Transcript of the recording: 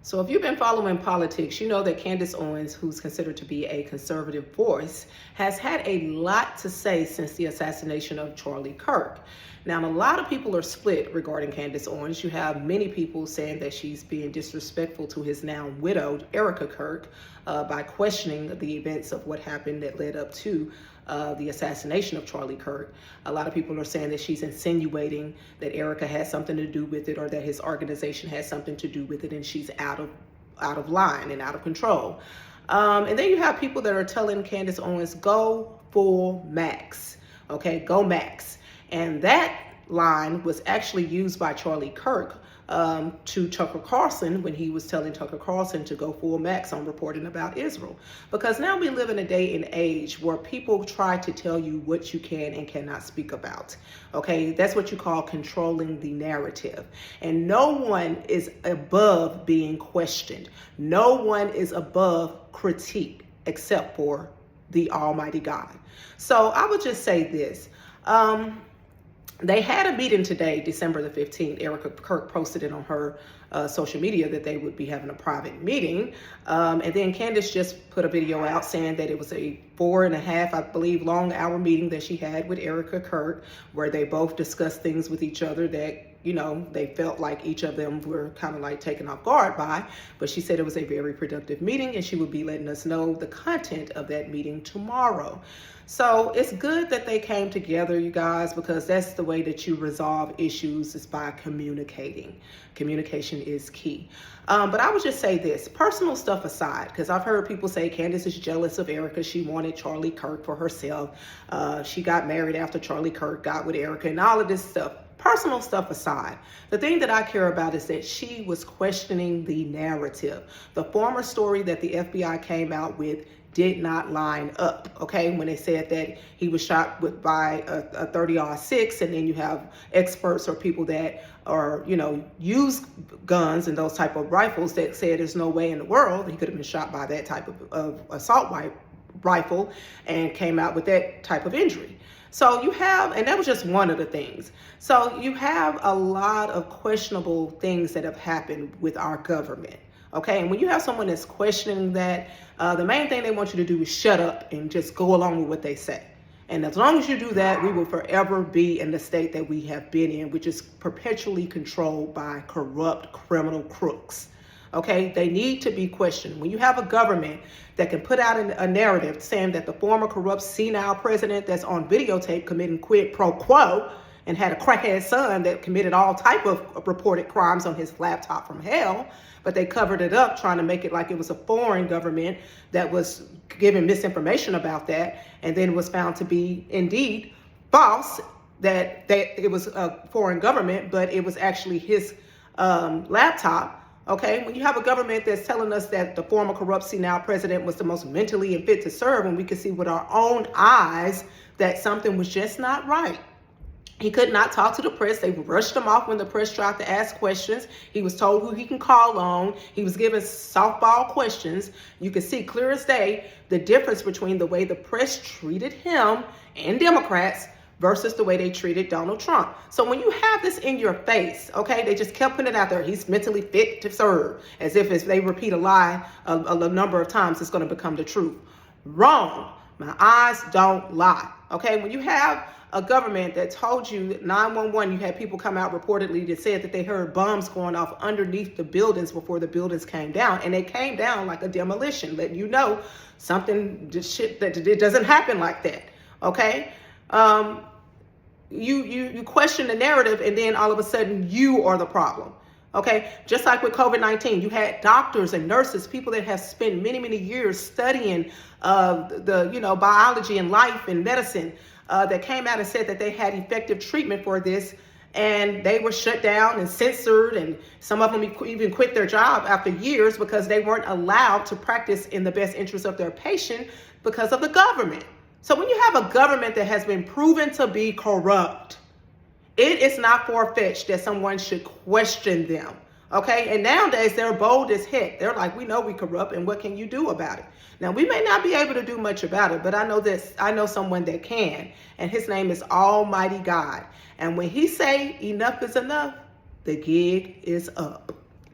So if you've been following politics, you know that Candace Owens, who's considered to be a conservative voice, has had a lot to say since the assassination of Charlie Kirk. Now, a lot of people are split regarding Candace Owens. You have many people saying that she's being disrespectful to his now widowed Erika KIRK by questioning the events of what happened that led up to the assassination of Charlie Kirk. A lot of people are saying that she's insinuating that Erika has something to do with it, or that his organization has something to do with it, and she's out of line and out of control. And then you have people that are telling Candace Owens, go full max, okay, go max. And that line was actually used by Charlie Kirk to Tucker Carlson when he was telling Tucker Carlson to go full max on reporting about Israel. Because now we live in a day and age where people try to tell you what you can and cannot speak about. Okay, that's what you call controlling the narrative. And no one is above being questioned. No one is above critique except for the Almighty God. So I would just say this. They had a meeting today, December the 15th. Erika KIRK posted it on her social media that they would be having a private meeting. And then Candace just put a video out saying that it was a 4.5, I believe, long hour meeting that she had with Erika KIRK, where they both discussed things with each other that, you know, they felt like each of them were kind of like taken off guard by. But she said it was a very productive meeting, and she would be letting us know the content of that meeting tomorrow. So it's good that they came together, you guys, because that's the way that you resolve issues, is by communicating. Communication is key. But I would just say this, personal stuff aside, because I've heard people say Candace is jealous of Erika. She wanted Charlie Kirk for herself. She got married after Charlie Kirk got with Erika and all of this stuff. Personal stuff aside, the thing that I care about is that she was questioning the narrative. The former story that the FBI came out with did not line up, okay? When they said that he was shot by a 30-06, and then you have experts or people that are, you know, use guns and those type of rifles that said there's no way in the world he could have been shot by that type of assault rifle and came out with that type of injury. So you have, and that was just one of the things. So you have a lot of questionable things that have happened with our government. Okay, and when you have someone that's questioning that, the main thing they want you to do is shut up and just go along with what they say. And as long as you do that, we will forever be in the state that we have been in, which is perpetually controlled by corrupt criminal crooks. Okay, they need to be questioned. When you have a government that can put out a narrative saying that the former corrupt senile president that's on videotape committing quid pro quo and had a crackhead son that committed all type of reported crimes on his laptop from hell, but they covered it up trying to make it like it was a foreign government that was giving misinformation about that, and then it was found to be indeed false, that it was a foreign government, but it was actually his laptop. Okay, when you have a government that's telling us that the former corrupt senile president was the most mentally unfit to serve, and we can see with our own eyes that something was just not right. He could not talk to the press. They rushed him off when the press tried to ask questions. He was told who he can call on. He was given softball questions. You can see clear as day the difference between the way the press treated him and Democrats versus the way they treated Donald Trump. So when you have this in your face, okay, they just kept putting it out there, he's mentally fit to serve, as if they repeat a lie a number of times, it's going to become the truth. Wrong. My eyes don't lie. Okay, when you have a government that told you 911, you had people come out reportedly that said that they heard bombs going off underneath the buildings before the buildings came down, and they came down like a demolition, letting you know something, shit, that it doesn't happen like that. Okay, you question the narrative, and then all of a sudden you are the problem. Okay, just like with COVID-19, you had doctors and nurses, people that have spent many, many years studying the biology and life and medicine, that came out and said that they had effective treatment for this, and they were shut down and censored, and some of them even quit their job after years because they weren't allowed to practice in the best interest of their patient because of the government. So when you have a government that has been proven to be corrupt, it is not far-fetched that someone should question them. Okay, and nowadays they're bold as heck. They're like, we know we corrupt, and what can you do about it? Now, we may not be able to do much about it, but I know this. I know someone that can, and his name is Almighty God. And when he say enough is enough, the gig is up.